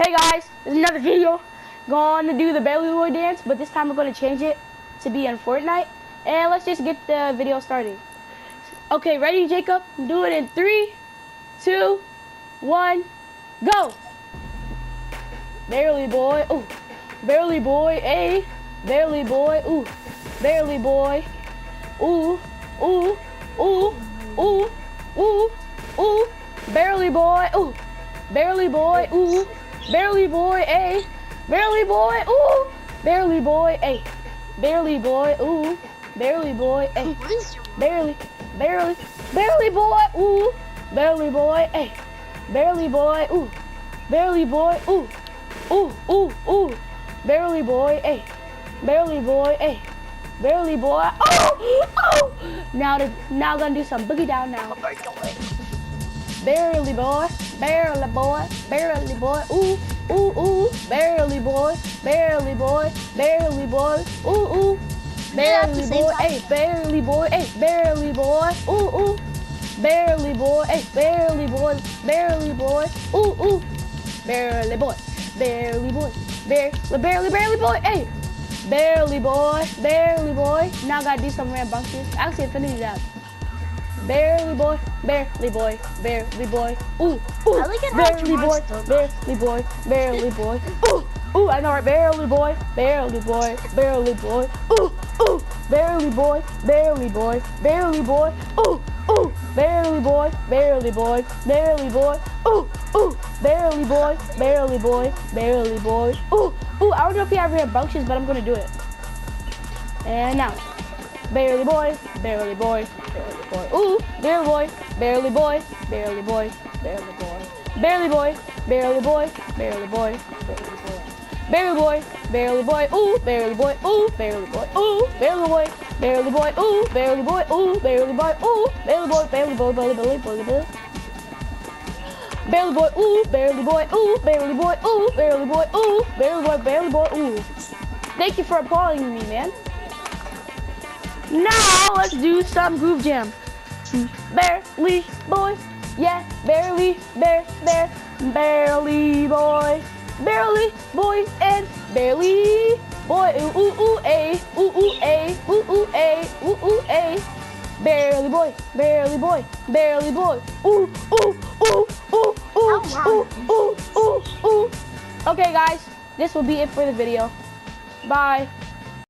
Hey guys, this is another video. Going to do the Barley Boy dance, but this time we're going to change it to be in Fortnite. And let's just get the video started. Okay, ready, Jacob? Do it in 3, 2, 1, go! Barley Boy, ooh. Barley Boy, ayy. Barley Boy, ooh. Barley Boy, ooh, ooh, ooh, ooh, ooh, ooh. Barley Boy, ooh. Barley Boy, ooh. Barley Boy, ayy. Barley Boy, ooh. Barley Boy, ayy. Barley Boy, ooh. Barley Boy, ayy. Barely Boy, ooh. Barley Boy, ayy. Barley Boy, ooh. Barley Boy, ooh. Ooh, ooh, ooh. Barley Boy, ayy. Barley Boy, ayy. Barley Boy, oh, oh. Now I'm gonna do some boogie down now. Barley Boy, Barley Boy, Barley Boy, ooh, ooh, ooh. Barley Boy, Barley Boy, Barley Boy, ooh, ooh. Barley Boy, ayy, Barley Boy, ayy, Barley Boy, ooh, ooh. Barley Boy, ayy, Barley Boy, Barley Boy, ooh, ooh. Barley Boy, Barley Boy, Barley Boy, ayy. Barley Boy, Barley Boy. Now I gotta do some random bounces. Actually, infinity dab. Barley Boy, Barley Boy, Barley Boy, ooh, ooh. Barley Boy, Barley Boy, Barley Boy, ooh, ooh. I know right. Barley Boy, Barley Boy, Barley Boy, ooh, ooh. Barley Boy, Barley Boy, Barley Boy, ooh, ooh. Barley Boy, Barley Boy, Barley Boy, ooh, ooh. Barley Boy, Barley Boy, Barley Boy, ooh, ooh. I don't know if you ever have bounces, but I'm gonna do it. And now, Barley Boy, Barley Boy, Barley Boy, ooh, Barley Boy, Barley Boy, Barley Boy, Barley Boy, Barley Boy, Barley Boy, Barley Boy, Barley Boy, Barley Boy, ooh, Barley Boy, ooh, Barley Boy, ooh, Barley Boy, Barley Boy, ooh, Barley Boy, ooh, Barley Boy, ooh, Barley Boy, Barley Boy, Barley Boy, Barley Boy. Barley Boy, ooh, Barley Boy, ooh, Barley Boy, ooh, Barley Boy, ooh, Barley Boy, Barley Boy, ooh. Thank you for applauding me, man. Now let's do some groove jam. Barley Boy, yeah, Barley, Barley Boy, Barley Boy, and Barley Boy, ooh, ooh, ooh, a, ooh, ooh, a, ooh, ooh, a, ooh, ooh, a. Barley Boy, Barley Boy, Barley Boy, ooh, ooh, ooh, ooh, ooh, ooh, ooh, ooh, ooh. Okay, guys, this will be it for the video. Bye.